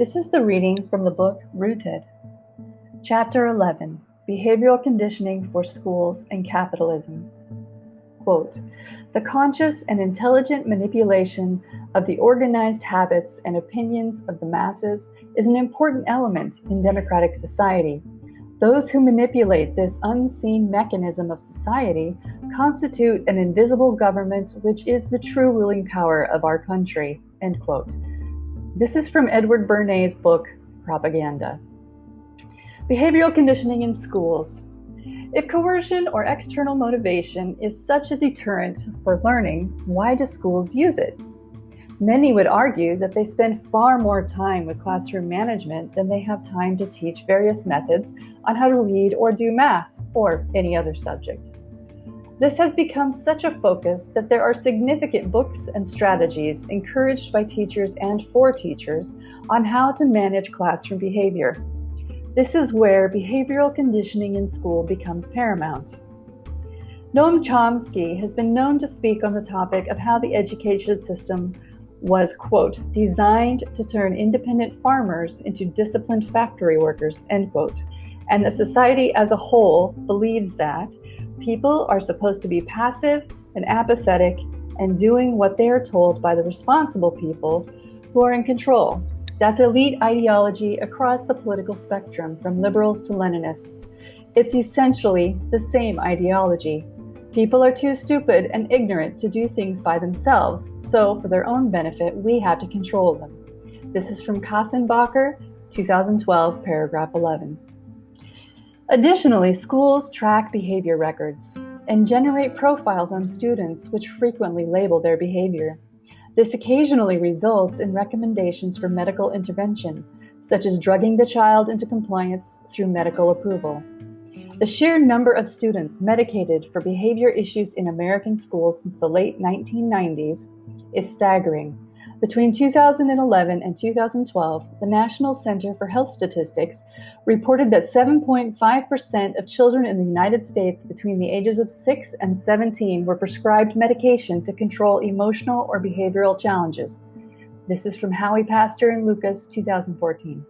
This is the reading from the book RootEd. Chapter 11, Behavioral Conditioning for Schools and Capitalism. Quote, "The conscious and intelligent manipulation of the organized habits and opinions of the masses is an important element in democratic society. Those who manipulate this unseen mechanism of society constitute an invisible government which is the true ruling power of our country." End quote. This is from Edward Bernays' book, Propaganda. Behavioral conditioning in schools. If coercion or external motivation is such a deterrent for learning, why do schools use it? Many would argue that they spend far more time with classroom management than they have time to teach various methods on how to read or do math or any other subject. This has become such a focus that there are significant books and strategies encouraged by teachers and for teachers on how to manage classroom behavior. This is where behavioral conditioning in school becomes paramount. Noam Chomsky has been known to speak on the topic of how the education system was, quote, "designed to turn independent farmers into disciplined factory workers," end quote, and that society as a whole believes that people are supposed to be passive and apathetic and doing what they are told by the responsible people who are in control. That's elite ideology across the political spectrum, from liberals to Leninists. It's essentially the same ideology. People are too stupid and ignorant to do things by themselves, so for their own benefit, we have to control them. This is from Kassenbacher, 2012, paragraph 11. Additionally, schools track behavior records and generate profiles on students which frequently label their behavior. This occasionally results in recommendations for medical intervention, such as drugging the child into compliance through medical approval. The sheer number of students medicated for behavior issues in American schools since the late 1990s is staggering. Between 2011 and 2012, the National Center for Health Statistics reported that 7.5% of children in the United States between the ages of 6 and 17 were prescribed medication to control emotional or behavioral challenges. This is from Howie Pastor and Lucas, 2014.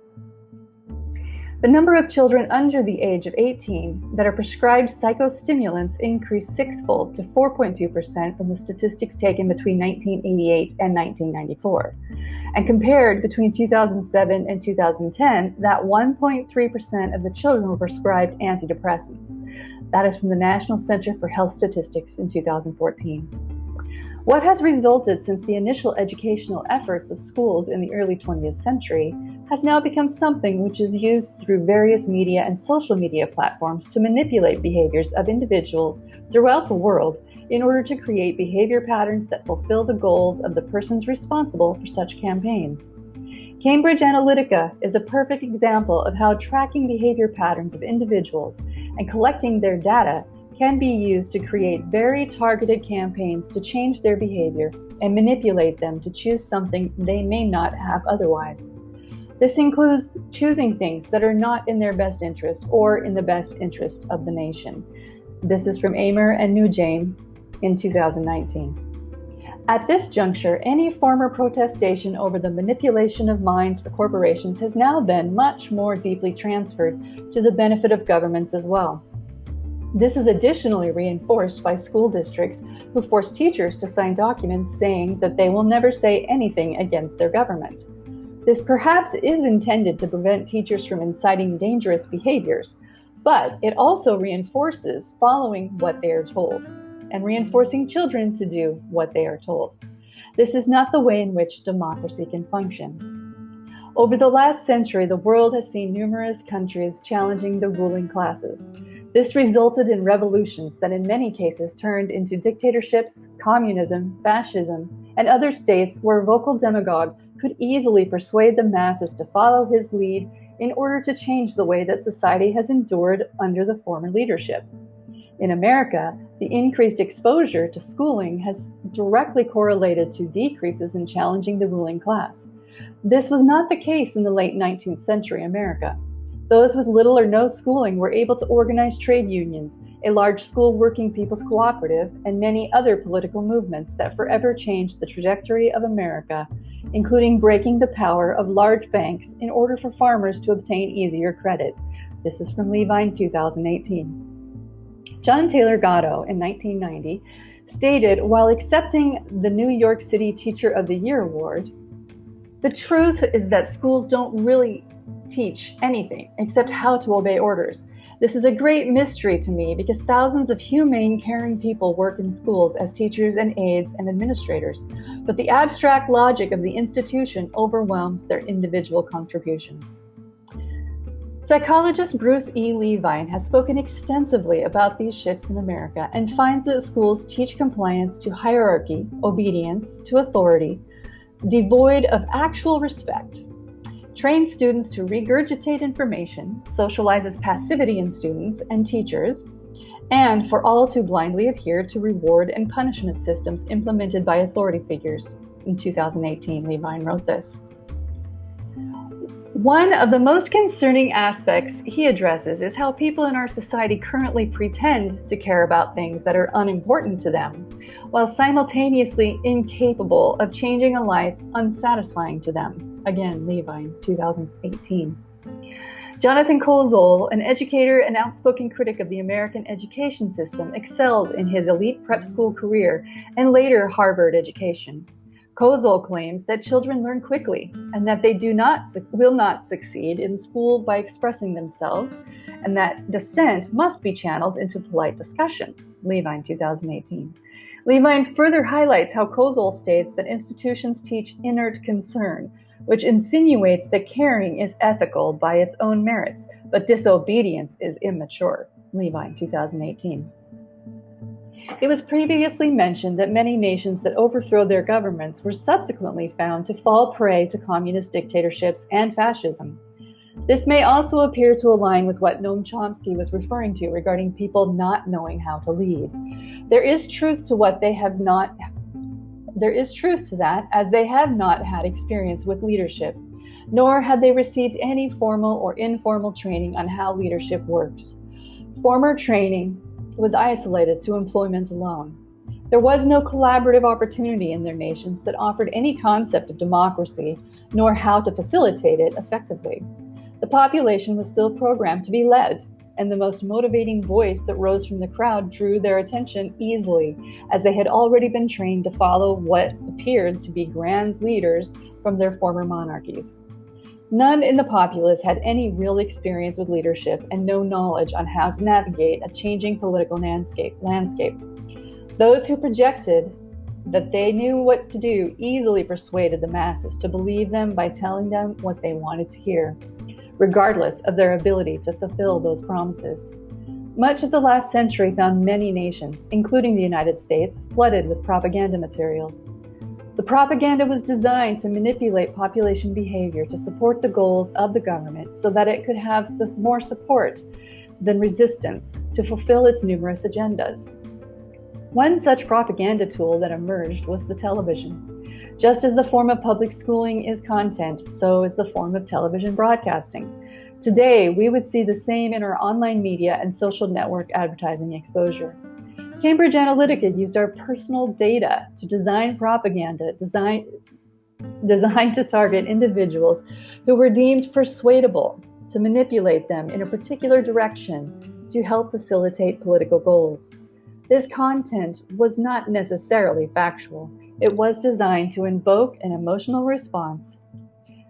The number of children under the age of 18 that are prescribed psychostimulants increased sixfold to 4.2% from the statistics taken between 1988 and 1994. And compared between 2007 and 2010, that 1.3% of the children were prescribed antidepressants. That is from the National Center for Health Statistics in 2014. What has resulted since the initial educational efforts of schools in the early 20th century has now become something which is used through various media and social media platforms to manipulate behaviors of individuals throughout the world in order to create behavior patterns that fulfill the goals of the persons responsible for such campaigns. Cambridge Analytica is a perfect example of how tracking behavior patterns of individuals and collecting their data can be used to create very targeted campaigns to change their behavior and manipulate them to choose something they may not have otherwise. This includes choosing things that are not in their best interest or in the best interest of the nation. This is from Amer and Nugent in 2019. At this juncture, any former protestation over the manipulation of minds for corporations has now been much more deeply transferred to the benefit of governments as well. This is additionally reinforced by school districts who force teachers to sign documents saying that they will never say anything against their government. This perhaps is intended to prevent teachers from inciting dangerous behaviors, but it also reinforces following what they are told and reinforcing children to do what they are told. This is not the way in which democracy can function. Over the last century, the world has seen numerous countries challenging the ruling classes. This resulted in revolutions that in many cases turned into dictatorships, communism, fascism, and other states where a vocal demagogue could easily persuade the masses to follow his lead in order to change the way that society has endured under the former leadership. In America, the increased exposure to schooling has directly correlated to decreases in challenging the ruling class. This was not the case in the late 19th century America. Those with little or no schooling were able to organize trade unions, a large school working people's cooperative, and many other political movements that forever changed the trajectory of America, including breaking the power of large banks in order for farmers to obtain easier credit. This is from Levine, 2018. John Taylor Gatto, in 1990, stated while accepting the New York City Teacher of the Year award, "The truth is that schools don't really teach anything except how to obey orders. This is a great mystery to me because thousands of humane, caring people work in schools as teachers and aides and administrators, but the abstract logic of the institution overwhelms their individual contributions." Psychologist Bruce E. Levine has spoken extensively about these shifts in America and finds that schools teach compliance to hierarchy, obedience to authority, devoid of actual respect, train students to regurgitate information, socializes passivity in students and teachers, and for all to blindly adhere to reward and punishment systems implemented by authority figures. In 2018, Levine wrote this. One of the most concerning aspects he addresses is how people in our society currently pretend to care about things that are unimportant to them, while simultaneously incapable of changing a life unsatisfying to them. Again, Levine, 2018. Jonathan Kozol, an educator and outspoken critic of the American education system, excelled in his elite prep school career and later Harvard education. Kozol claims that children learn quickly and that they will not succeed in school by expressing themselves, and that dissent must be channeled into polite discussion. Levine, 2018. Levine further highlights how Kozol states that institutions teach inert concern, which insinuates that caring is ethical by its own merits, but disobedience is immature. Levine, 2018. It was previously mentioned that many nations that overthrow their governments were subsequently found to fall prey to communist dictatorships and fascism. This may also appear to align with what Noam Chomsky was referring to regarding people not knowing how to lead. There is truth to that, as they have not had experience with leadership, nor had they received any formal or informal training on how leadership works. Former training was isolated to employment alone. There was no collaborative opportunity in their nations that offered any concept of democracy, nor how to facilitate it effectively. The population was still programmed to be led, and the most motivating voice that rose from the crowd drew their attention easily, as they had already been trained to follow what appeared to be grand leaders from their former monarchies. None in the populace had any real experience with leadership and no knowledge on how to navigate a changing political landscape. Those who projected that they knew what to do easily persuaded the masses to believe them by telling them what they wanted to hear, regardless of their ability to fulfill those promises. Much of the last century found many nations, including the United States, flooded with propaganda materials. The propaganda was designed to manipulate population behavior to support the goals of the government so that it could have more support than resistance to fulfill its numerous agendas. One such propaganda tool that emerged was the television. Just as the form of public schooling is content, so is the form of television broadcasting. Today, we would see the same in our online media and social network advertising exposure. Cambridge Analytica used our personal data to design propaganda designed to target individuals who were deemed persuadable, to manipulate them in a particular direction to help facilitate political goals. This content was not necessarily factual. It was designed to invoke an emotional response,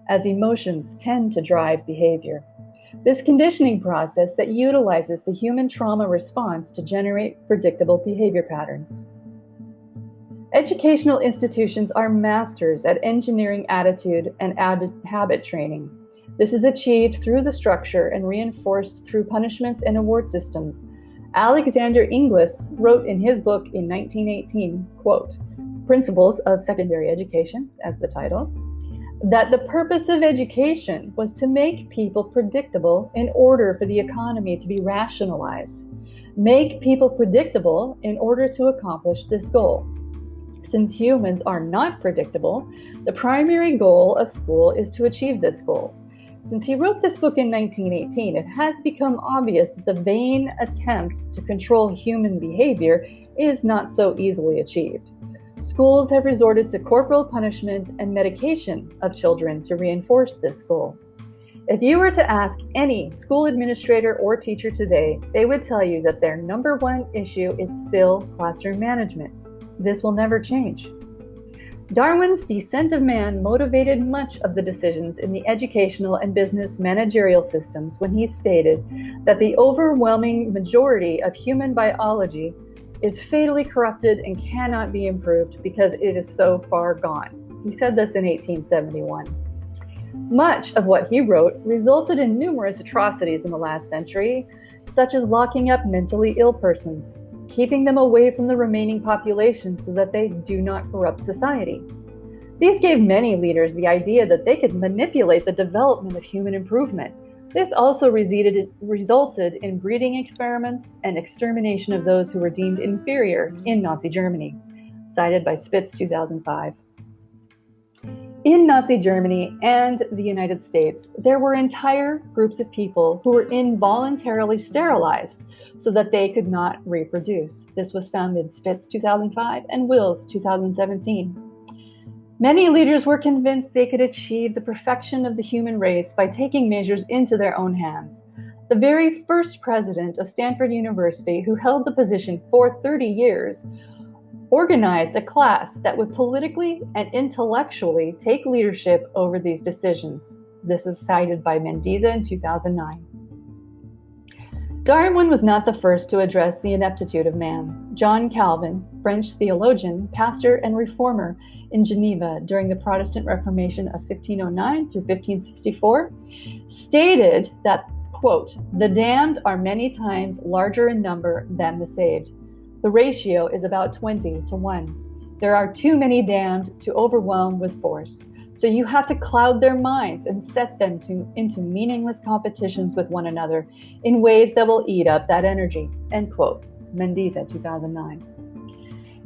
as emotions tend to drive behavior. This conditioning process that utilizes the human trauma response to generate predictable behavior patterns. Educational institutions are masters at engineering attitude and habit training. This is achieved through the structure and reinforced through punishments and award systems. Alexander Inglis wrote in his book in 1918, quote, Principles of Secondary Education, as the title, that the purpose of education was to make people predictable in order for the economy to be rationalized. Make people predictable in order to accomplish this goal. Since humans are not predictable, the primary goal of school is to achieve this goal. Since he wrote this book in 1918, it has become obvious that the vain attempt to control human behavior is not so easily achieved. Schools have resorted to corporal punishment and medication of children to reinforce this goal. If you were to ask any school administrator or teacher today, they would tell you that their number one issue is still classroom management. This will never change. Darwin's Descent of Man motivated much of the decisions in the educational and business managerial systems when he stated that the overwhelming majority of human biology is fatally corrupted and cannot be improved because it is so far gone. He said this in 1871. Much of what he wrote resulted in numerous atrocities in the last century, such as locking up mentally ill persons, keeping them away from the remaining population so that they do not corrupt society. These gave many leaders the idea that they could manipulate the development of human improvement. This also resulted in breeding experiments and extermination of those who were deemed inferior in Nazi Germany, cited by Spitz 2005. In Nazi Germany and the United States, there were entire groups of people who were involuntarily sterilized so that they could not reproduce. This was found in Spitz 2005 and Wills 2017. Many leaders were convinced they could achieve the perfection of the human race by taking measures into their own hands. The very first president of Stanford University, who held the position for 30 years, organized a class that would politically and intellectually take leadership over these decisions. This is cited by Mendiza in 2009. Darwin was not the first to address the ineptitude of man. John Calvin, French theologian, pastor, and reformer in Geneva during the Protestant Reformation of 1509 through 1564, stated that, quote, "The damned are many times larger in number than the saved. The ratio is about 20 to 1. There are too many damned to overwhelm with force. So you have to cloud their minds and set them into meaningless competitions with one another in ways that will eat up that energy." End quote. Mendiza, 2009.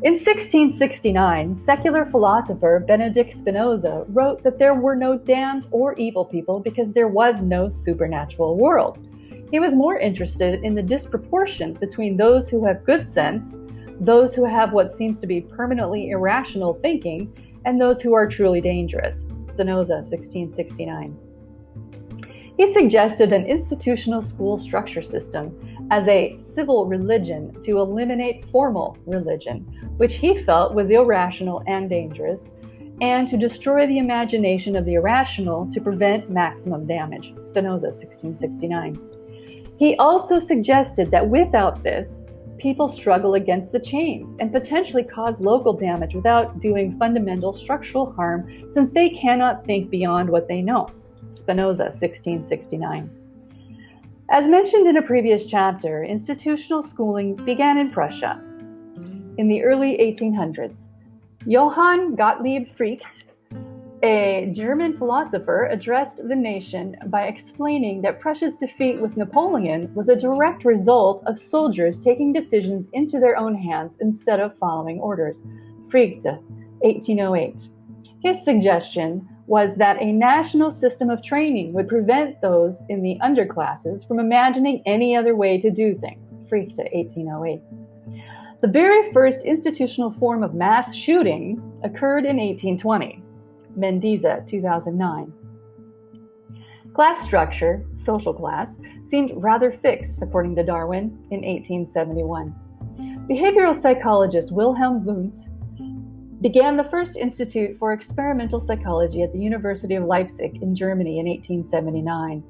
In 1669, secular philosopher Benedict Spinoza wrote that there were no damned or evil people because there was no supernatural world. He was more interested in the disproportion between those who have good sense, those who have what seems to be permanently irrational thinking, and those who are truly dangerous. Spinoza, 1669. He suggested an institutional school structure system as a civil religion to eliminate formal religion, which he felt was irrational and dangerous, and to destroy the imagination of the irrational to prevent maximum damage. Spinoza, 1669. He also suggested that without this, people struggle against the chains and potentially cause local damage without doing fundamental structural harm since they cannot think beyond what they know. Spinoza, 1669. As mentioned in a previous chapter, institutional schooling began in Prussia in the early 1800s. Johann Gottlieb Fichte, a German philosopher, addressed the nation by explaining that Prussia's defeat with Napoleon was a direct result of soldiers taking decisions into their own hands instead of following orders. Fichte, 1808. His suggestion was that a national system of training would prevent those in the underclasses from imagining any other way to do things. Fichte, 1808. The very first institutional form of mass shooting occurred in 1820. Mendiza, 2009. Class structure, social class, seemed rather fixed, according to Darwin, in 1871. Behavioral psychologist Wilhelm Wundt began the first Institute for Experimental Psychology at the University of Leipzig in Germany in 1879.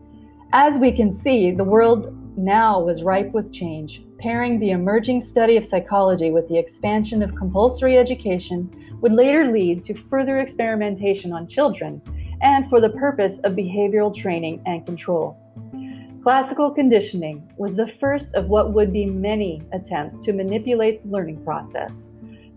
As we can see, the world now was ripe with change. Pairing the emerging study of psychology with the expansion of compulsory education would later lead to further experimentation on children and for the purpose of behavioral training and control. Classical conditioning was the first of what would be many attempts to manipulate the learning process.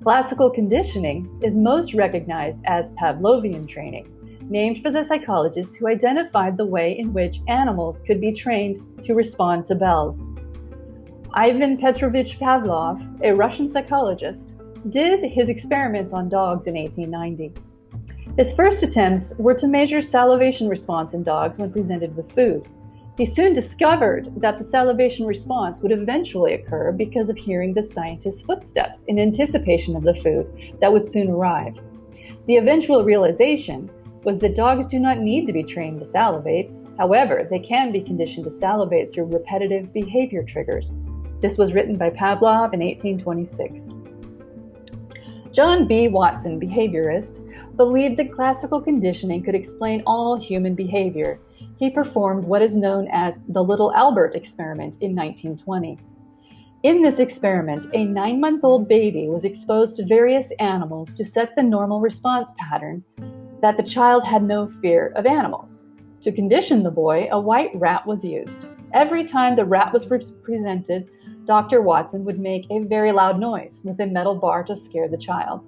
Classical conditioning is most recognized as Pavlovian training, named for the psychologist who identified the way in which animals could be trained to respond to bells. Ivan Petrovich Pavlov, a Russian psychologist, did his experiments on dogs in 1890. His first attempts were to measure salivation response in dogs when presented with food. He soon discovered that the salivation response would eventually occur because of hearing the scientist's footsteps in anticipation of the food that would soon arrive. The eventual realization was that dogs do not need to be trained to salivate. However, they can be conditioned to salivate through repetitive behavior triggers. This was written by Pavlov in 1826. John B. Watson, behaviorist, believed that classical conditioning could explain all human behavior. He performed what is known as the Little Albert experiment in 1920. In this experiment, a 9-month-old baby was exposed to various animals to set the normal response pattern that the child had no fear of animals. To condition the boy, a white rat was used. Every time the rat was presented, Dr. Watson would make a very loud noise with a metal bar to scare the child.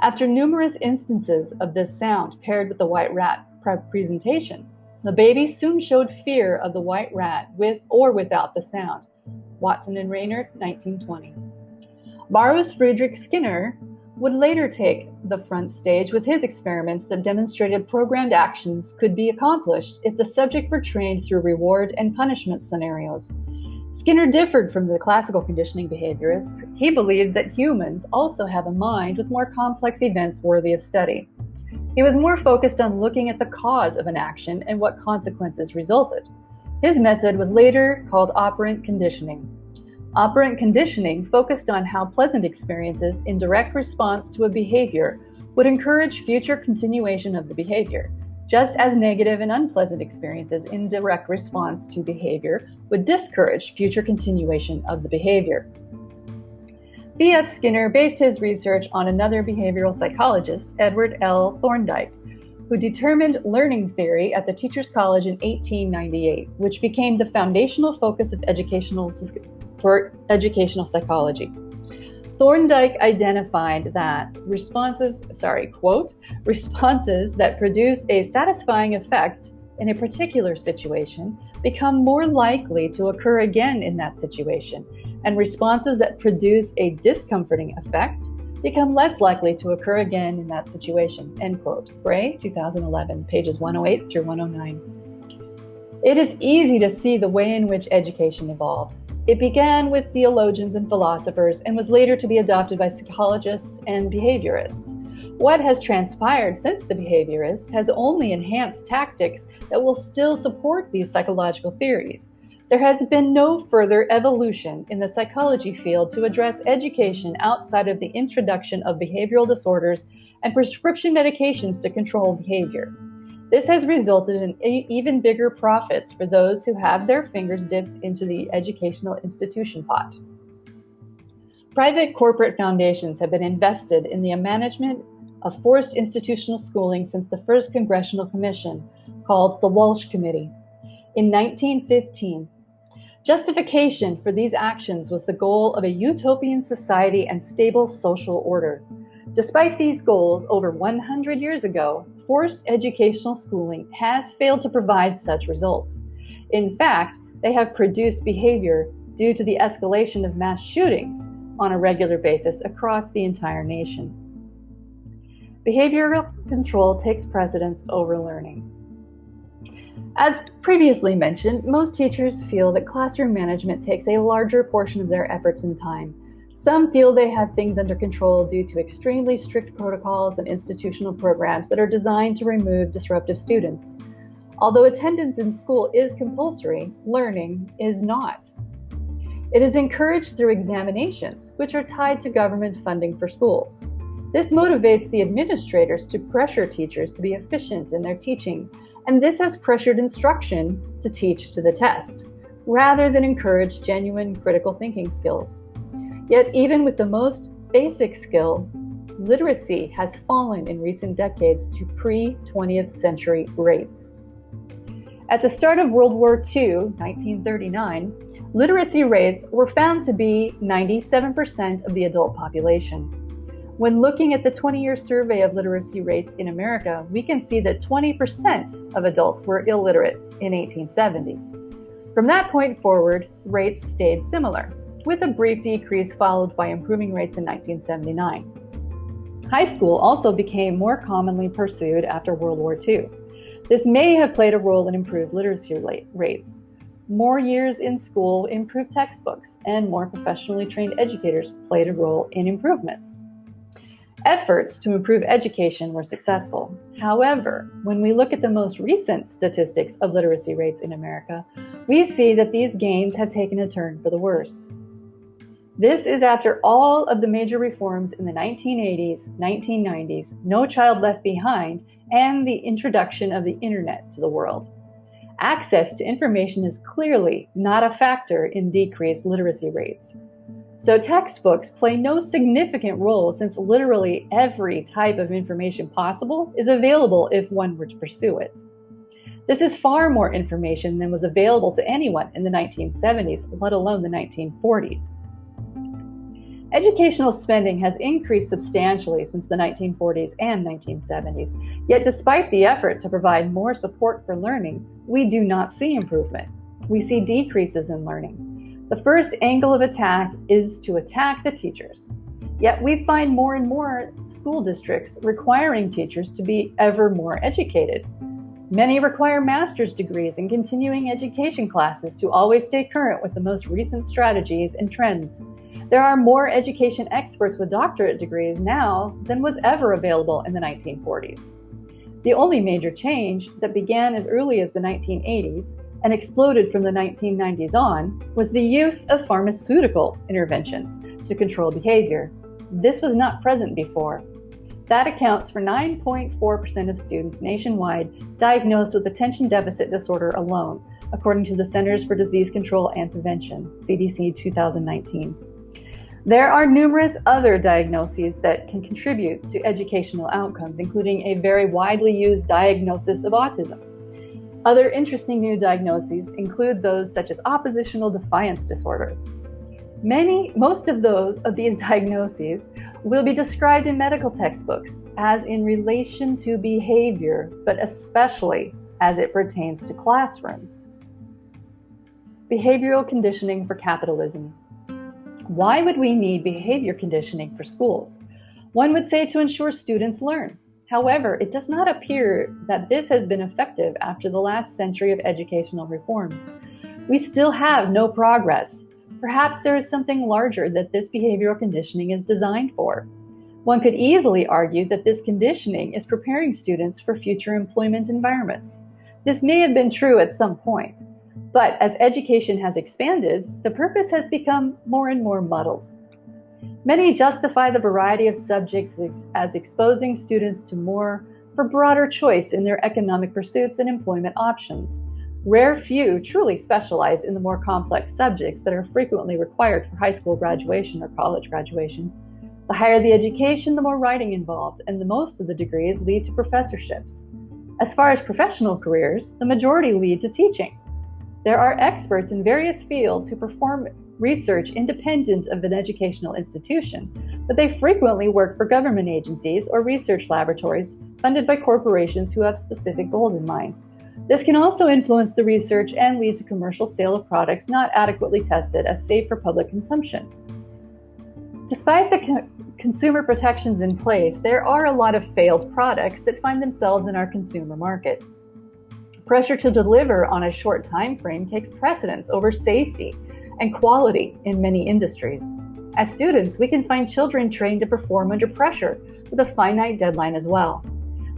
After numerous instances of this sound paired with the white rat presentation, the baby soon showed fear of the white rat with or without the sound. Watson and Rayner, 1920. Maurice Friedrich Skinner would later take the front stage with his experiments that demonstrated programmed actions could be accomplished if the subject were trained through reward and punishment scenarios. Skinner differed from the classical conditioning behaviorists. He believed that humans also have a mind with more complex events worthy of study. He was more focused on looking at the cause of an action and what consequences resulted. His method was later called operant conditioning. Operant conditioning focused on how pleasant experiences in direct response to a behavior would encourage future continuation of the behavior, just as negative and unpleasant experiences in direct response to behavior would discourage future continuation of the behavior. B.F. Skinner based his research on another behavioral psychologist, Edward L. Thorndike, who determined learning theory at the Teachers College in 1898, which became the foundational focus of educational psychology. Thorndike identified that responses that produce a satisfying effect in a particular situation become more likely to occur again in that situation, and responses that produce a discomforting effect become less likely to occur again in that situation. End quote. Bray, 2011, pages 108 through 109. It is easy to see the way in which education evolved. It began with theologians and philosophers and was later to be adopted by psychologists and behaviorists. What has transpired since the behaviorists has only enhanced tactics that will still support these psychological theories. There has been no further evolution in the psychology field to address education outside of the introduction of behavioral disorders and prescription medications to control behavior. This has resulted in even bigger profits for those who have their fingers dipped into the educational institution pot. Private corporate foundations have been invested in the management of forced institutional schooling since the first Congressional Commission, called the Walsh Committee, in 1915. Justification for these actions was the goal of a utopian society and stable social order. Despite these goals, over 100 years ago, forced educational schooling has failed to provide such results. In fact, they have produced behavior due to the escalation of mass shootings on a regular basis across the entire nation. Behavioral control takes precedence over learning. As previously mentioned, most teachers feel that classroom management takes a larger portion of their efforts and time. Some feel they have things under control due to extremely strict protocols and institutional programs that are designed to remove disruptive students. Although attendance in school is compulsory, learning is not. It is encouraged through examinations, which are tied to government funding for schools. This motivates the administrators to pressure teachers to be efficient in their teaching, and this has pressured instruction to teach to the test, rather than encourage genuine critical thinking skills. Yet even with the most basic skill, literacy has fallen in recent decades to pre-20th century rates. At the start of World War II, 1939, literacy rates were found to be 97% of the adult population. When looking at the 20-year survey of literacy rates in America, we can see that 20% of adults were illiterate in 1870. From that point forward, rates stayed similar, with a brief decrease followed by improving rates in 1979. High school also became more commonly pursued after World War II. This may have played a role in improved literacy rates. More years in school improved textbooks, and more professionally trained educators played a role in improvements. Efforts to improve education were successful. However, when we look at the most recent statistics of literacy rates in America, we see that these gains have taken a turn for the worse. This is after all of the major reforms in the 1980s, 1990s, No Child Left Behind, and the introduction of the internet to the world. Access to information is clearly not a factor in decreased literacy rates. So textbooks play no significant role since literally every type of information possible is available if one were to pursue it. This is far more information than was available to anyone in the 1970s, let alone the 1940s. Educational spending has increased substantially since the 1940s and 1970s, yet despite the effort to provide more support for learning, we do not see improvement. We see decreases in learning. The first angle of attack is to attack the teachers. Yet we find more and more school districts requiring teachers to be ever more educated. Many require master's degrees and continuing education classes to always stay current with the most recent strategies and trends. There are more education experts with doctorate degrees now than was ever available in the 1940s. The only major change that began as early as the 1980s and exploded from the 1990s on was the use of pharmaceutical interventions to control behavior. This was not present before. That accounts for 9.4% of students nationwide diagnosed with attention deficit disorder alone, according to the Centers for Disease Control and Prevention, CDC 2019. There are numerous other diagnoses that can contribute to educational outcomes, including a very widely used diagnosis of autism. Other interesting new diagnoses include those such as oppositional defiance disorder. Most of these diagnoses will be described in medical textbooks as in relation to behavior, but especially as it pertains to classrooms. Behavioral conditioning for capitalism. Why would we need behavior conditioning for schools? One would say to ensure students learn. However, it does not appear that this has been effective after the last century of educational reforms. We still have no progress. Perhaps there is something larger that this behavioral conditioning is designed for. One could easily argue that this conditioning is preparing students for future employment environments. This may have been true at some point, but as education has expanded, the purpose has become more and more muddled. Many justify the variety of subjects as exposing students for broader choice in their economic pursuits and employment options. Rare few truly specialize in the more complex subjects that are frequently required for high school graduation or college graduation. The higher the education, the more writing involved, and the most of the degrees lead to professorships. As far as professional careers, the majority lead to teaching. There are experts in various fields who perform research independent of an educational institution, but they frequently work for government agencies or research laboratories funded by corporations who have specific goals in mind. This can also influence the research and lead to commercial sale of products not adequately tested as safe for public consumption. Despite the consumer protections in place, there are a lot of failed products that find themselves in our consumer market. Pressure to deliver on a short time frame takes precedence over safety and quality in many industries. As students, we can find children trained to perform under pressure with a finite deadline as well.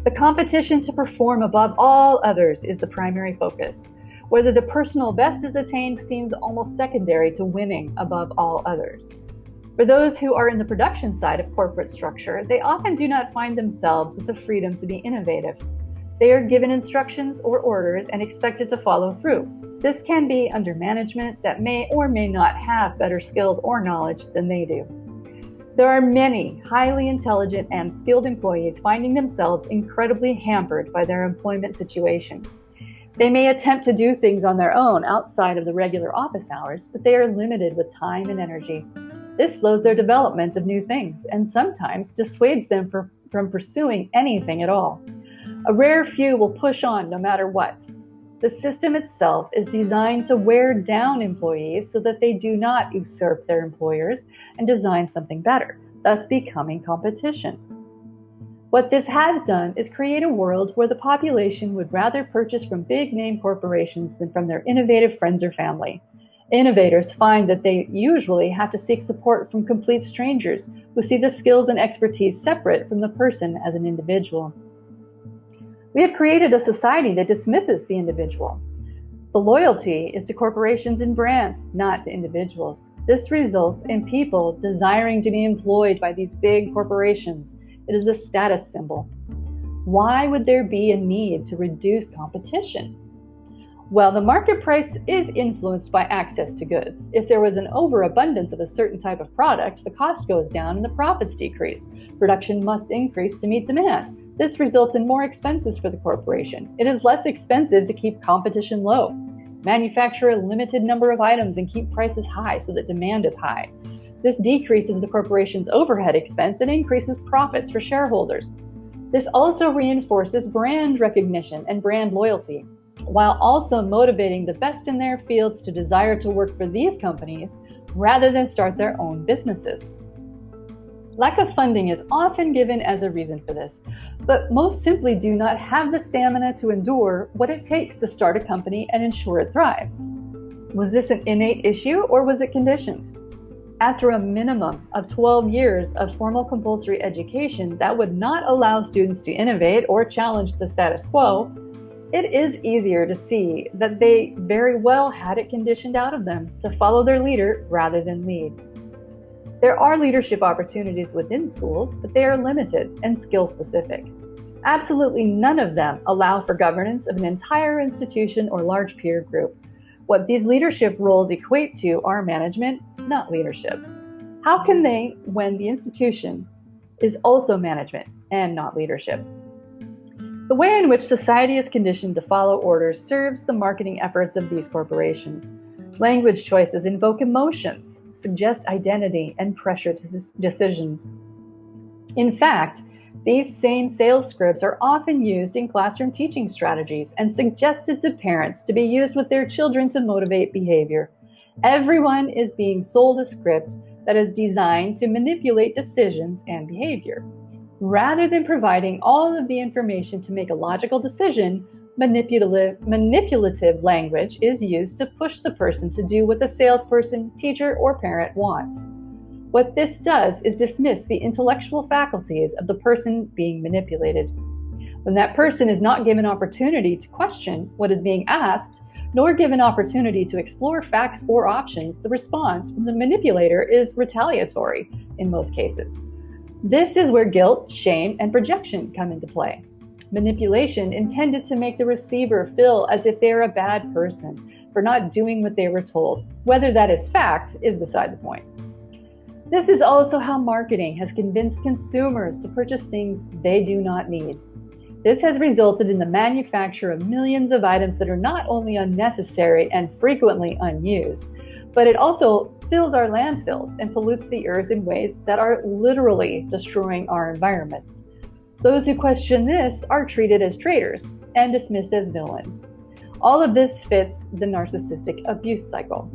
The competition to perform above all others is the primary focus. Whether the personal best is attained seems almost secondary to winning above all others. For those who are in the production side of corporate structure, they often do not find themselves with the freedom to be innovative. They are given instructions or orders and expected to follow through. This can be under management that may or may not have better skills or knowledge than they do. There are many highly intelligent and skilled employees finding themselves incredibly hampered by their employment situation. They may attempt to do things on their own outside of the regular office hours, but they are limited with time and energy. This slows their development of new things and sometimes dissuades them from pursuing anything at all. A rare few will push on no matter what. The system itself is designed to wear down employees so that they do not usurp their employers and design something better, thus becoming competition. What this has done is create a world where the population would rather purchase from big-name corporations than from their innovative friends or family. Innovators find that they usually have to seek support from complete strangers who see the skills and expertise separate from the person as an individual. We have created a society that dismisses the individual. The loyalty is to corporations and brands, not to individuals. This results in people desiring to be employed by these big corporations. It is a status symbol. Why would there be a need to reduce competition? Well, the market price is influenced by access to goods. If there was an overabundance of a certain type of product, the cost goes down and the profits decrease. Production must increase to meet demand. This results in more expenses for the corporation. It is less expensive to keep competition low. Manufacture a limited number of items and keep prices high so that demand is high. This decreases the corporation's overhead expense and increases profits for shareholders. This also reinforces brand recognition and brand loyalty, while also motivating the best in their fields to desire to work for these companies rather than start their own businesses. Lack of funding is often given as a reason for this, but most simply do not have the stamina to endure what it takes to start a company and ensure it thrives. Was this an innate issue or was it conditioned? After a minimum of 12 years of formal compulsory education that would not allow students to innovate or challenge the status quo, it is easier to see that they very well had it conditioned out of them to follow their leader rather than lead. There are leadership opportunities within schools, but they are limited and skill-specific. Absolutely none of them allow for governance of an entire institution or large peer group. What these leadership roles equate to are management, not leadership. How can they when the institution is also management and not leadership? The way in which society is conditioned to follow orders serves the marketing efforts of these corporations. Language choices invoke emotions, suggest identity, and pressure to decisions. In fact, these same sales scripts are often used in classroom teaching strategies and suggested to parents to be used with their children to motivate behavior. Everyone is being sold a script that is designed to manipulate decisions and behavior. Rather than providing all of the information to make a logical decision, manipulative language is used to push the person to do what the salesperson, teacher, or parent wants. What this does is dismiss the intellectual faculties of the person being manipulated. When that person is not given opportunity to question what is being asked, nor given opportunity to explore facts or options, the response from the manipulator is retaliatory in most cases. This is where guilt, shame, and projection come into play. Manipulation intended to make the receiver feel as if they're a bad person for not doing what they were told. Whether that is fact is beside the point. This is also how marketing has convinced consumers to purchase things they do not need. This has resulted in the manufacture of millions of items that are not only unnecessary and frequently unused, but it also fills our landfills and pollutes the earth in ways that are literally destroying our environments. Those who question this are treated as traitors and dismissed as villains. All of this fits the narcissistic abuse cycle.